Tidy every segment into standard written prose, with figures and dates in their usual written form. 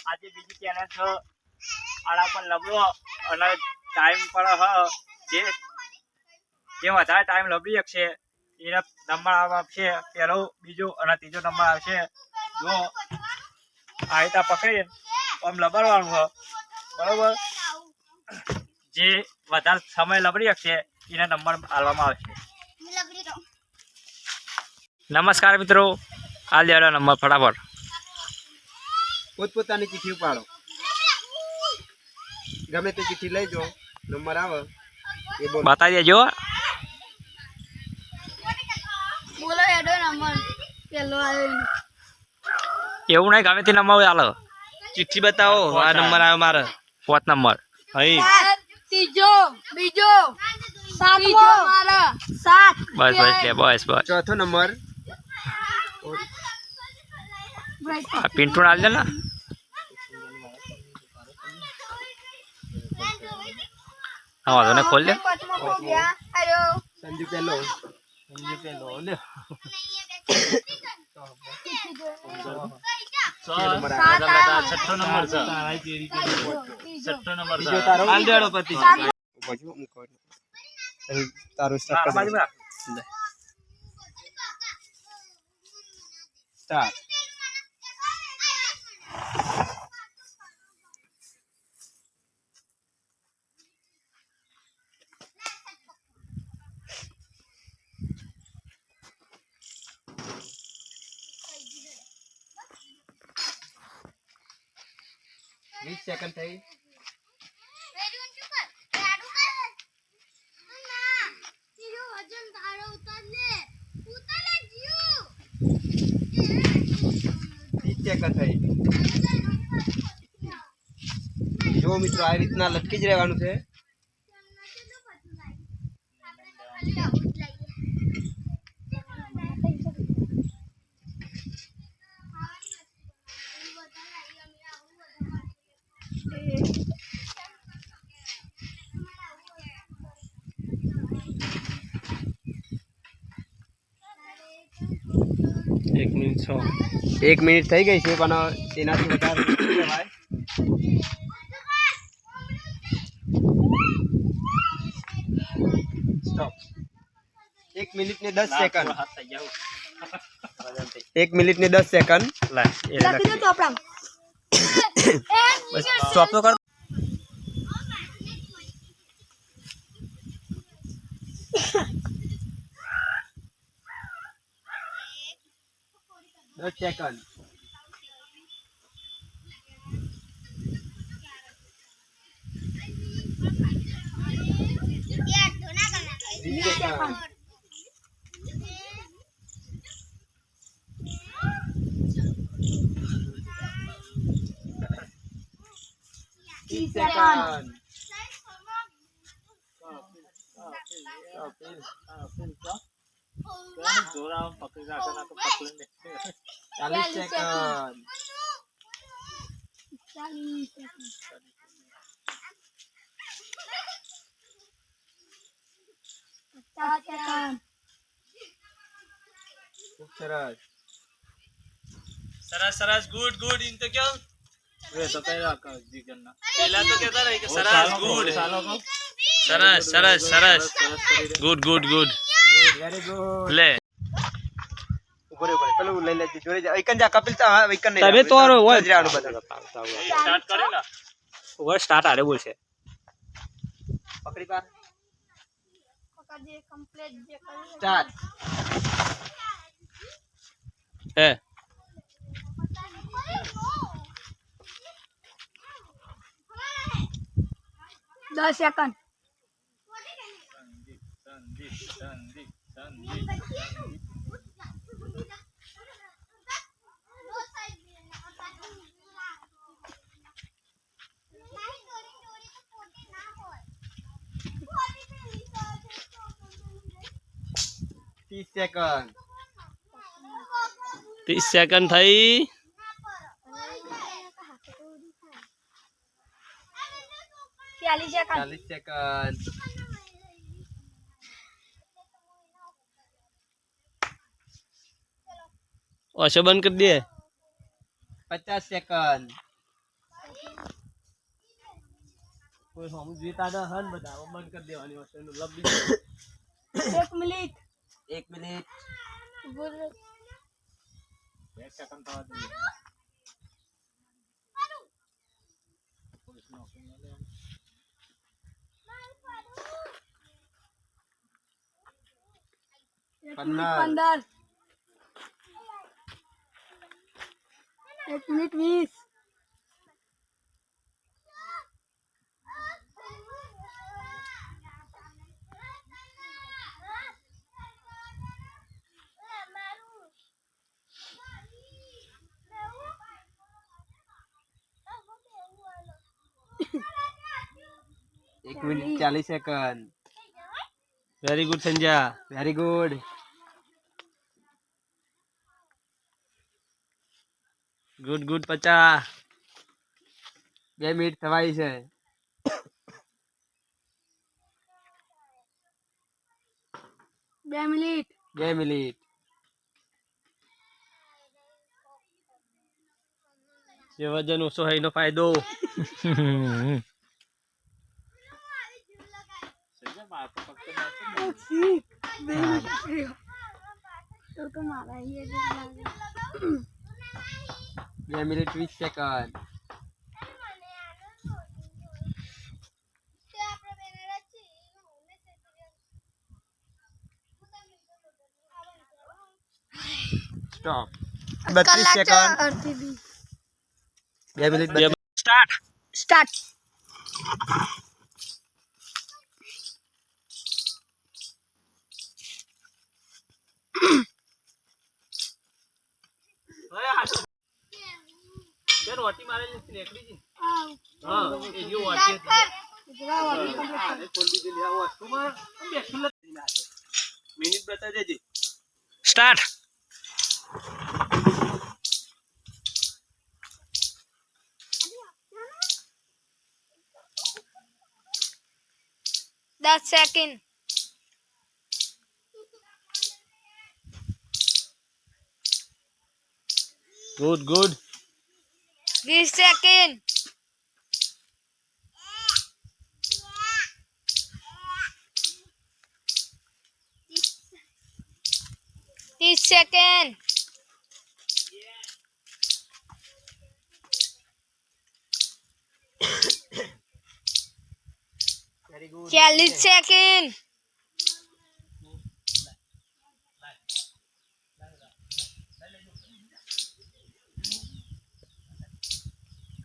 આજે બીજી ચેનલ છે આડા પણ લબડો અને ટાઈમ પર જે વધારે ટાઈમ લબડી શકશે એને નંબર આવશે પહેલો બીજો અને ત્રીજો નંબર આવશે જો આ રીતે પકડીને આમ લબડવાનું હોય બરોબર જે વધારે સમય લબડી શકશે એને નંબર આપવામાં આવશે નમસ્કાર મિત્રો આ લેવાનો નંબર ફટાફટ પોતપોતાની ચિઠ્ઠી ઉપાડો ગમે તે ચિઠ્ઠી લઈ જાઓ નંબર આવે એ બોલો બતાવી દેજો બોલો એડો નંબર પેલો આવ્યો એવું નહીં ગમે તે નંબર ચાલો ચિઠ્ઠી બતાવો આ નંબર આવ્યો મારે 5 નંબર અહીં ત્રીજો બીજો સાતમો મારા 7 બસ લે બસ ચોથો નંબર આ પિન્ટુ ના દે ને હા વાંધો ને ખોલ દે સંજુ પેલો લે છઠ્ઠો નંબર બીજો તારો હાલ દેડો પતિ તારો સ્ટાર્ટ સ્ટાર્ટ 20 સેકન્ડ થઈ જો મિત્રો આ રીતના લટકી જ રહેવાનું છે એક મિનિટ થઈ ગઈ છે પણ તેનાથી વધારે કહેવાય સ્ટોપ 1 મિનિટ ને 10 સેકન્ડ 1 મિનિટ ને 10 સેકન્ડ લખી દો તો આપણા બસ સ્ટોપ તો કર 10 સેકન્ડ સરસ સરસ ગુડ ગુડ ઇન તો ક્યાં રે તો કઈ રાખ જીગરના પહેલા તો કહેતા રહે કે સરસ ગુડ સરસ સરસ સરસ good good good very good લે ઉપર ઉપર પેલું લઈ લેજે જોડે જા એકન જા કપિલ તા એકન નહીં તમે તો હોય જાણું બધા સ્ટાર્ટ કરે ને ઓવર સ્ટાર્ટ આરે બોલશે પકડી પાર પકડ દે કમ્પ્લીટ જે કર્યું સ્ટાર્ટ હે 10 સેકન્ડ सेकंड 30 સેકન્ડ થઈ 40 સેકન્ડ 40 સેકન્ડ ઓછો બંધ કરી દે 50 સેકન્ડ કોઈ સામું જોઈતા ના હન બધા હવે બંધ કરી દેવાની વસ્તુ એનું લબડી 1 મિનિટ 1 મિનિટ બોલ 2 સેકન્ડ થવા દઈએ. પંદર. 15 1 minute 20 1 minute 40 second. Very good Sanjya, very good. Good good 50. 2 minute થવાઈ છે. 2 મિનિટ 2 મિનિટ. જે વજન ઓછો હોય એનો ફાયદો. સંજય, મારે તો ફક્ત મેચ જ નહીં. શીખ 2 મિનિટ તો મારા એ જ લાગે 2 મિનિટ 20 સેકન્ડ. સ્ટોપ. 32 સેકન્ડ. અડધી 2 મિનિટ સ્ટાર્ટ. સ્ટાર્ટ તે રોટી મારેલી છે નીકળી છે. આવ હા એ જો વાટી છે. મિનિટ બતા દેજે. સ્ટાર્ટ. દસ second good good. 20 second 30 second 40 second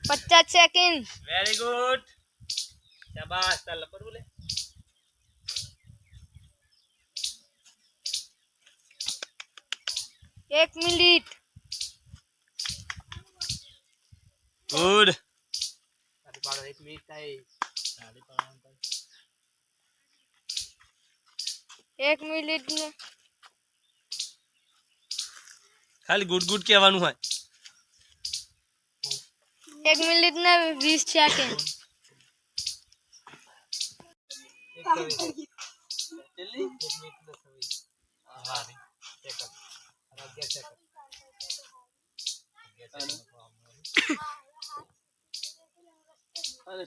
50 second very good. શાબાશ. ચાલ લપર બોલે. 1 મિનિટ ગુડ. તારી પાડો 1 મિનિટ થાય. 1 મિનિટ ને ખાલી ગુડ ગુડ કહેવાનું હોય. 1 મિનિટ ને 20 સેકન્ડ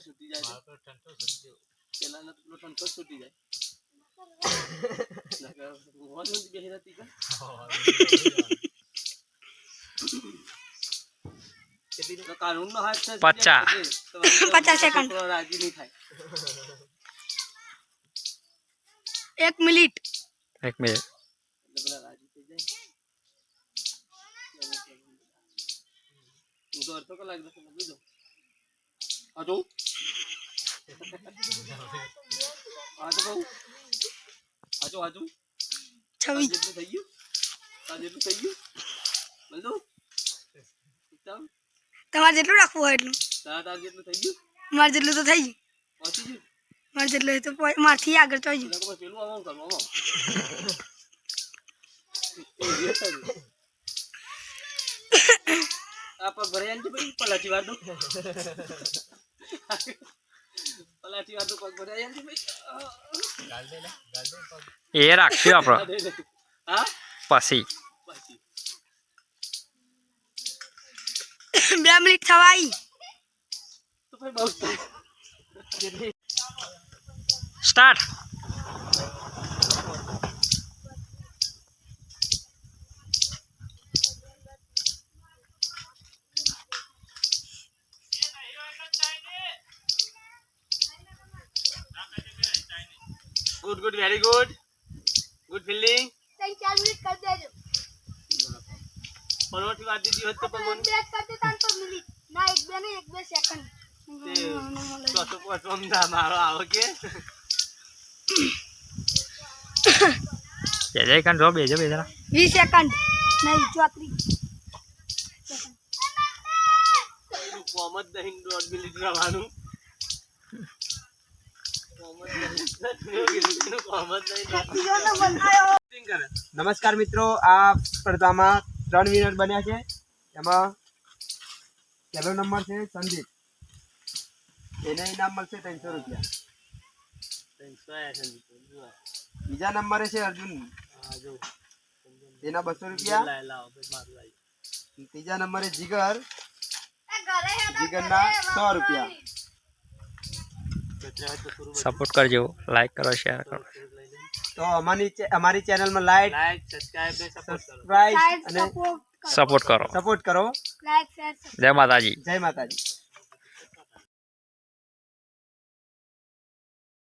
છૂટી જાય પેલા ઠંડો છૂટી જાય. કાનૂન નો હાથ છે. 50 સેકન્ડ રાજી નહીં થાય. 1 મિનિટ 1 મિનિટ. રાજી થઈ જાય. હું તો અડધો કલાક બીજો હજુ હજુ 26 જેટલું થઈ ગયું. જેટલું થઈ ગયું બોલ તમારે જેટલું રાખવું હોય એટલું તાર જેટલું થઈ ગયું. મારે જેટલું તો થઈ ગયું પહોંચી ગયું. મારે જેટલું તો મારથી આગળ ચોઈ ગયું પેલું આવું કરવું આપ ભરે ભાઈ પલાચી વાર દો. પલાચી વાર દો પગ ભરે ભાઈ. એ રાખશું આપણે હા પછી. પછી 2 મિનિટ થવાઈ તો ભાઈ બહુ start. Good good very good good fielding 3-4 minute કરી દેજો. પરવટી વાત દીધી હોત તો પણ મને બેટ કરતે તાન તો મિનિટ ના 1-2 ને 1-2 સેકન્ડ. ચોથો પોચો મારો આવો કે જય કાન જો બેજો બેજરા 20 સેકન્ડ નહીં 34 કોમ જ નહીં 1.5 મિનિટ રહેવાનું નમસ્કાર મિત્રો, આ સ્પર્ધામાં 3 વિનર બન્યા છે. એમાં પહેલો નંબર છે સંદીપ, એને ઇનામ મળશે 300 રૂપિયા. બીજા નંબરે છે અર્જુન, તેના 200 રૂપિયા. ત્રીજા નંબરે જીગર, જીગરના 100 રૂપિયા. સપોર્ટ કરજો, લાઈક કરો, શેર કરો. તો અમારી ચેનલમાં લાઈક સબસ્ક્રાઇબ અને સપોર્ટ કરો. સપોર્ટ કરો. લાઈક શેર જય માતાજી. જય માતાજી.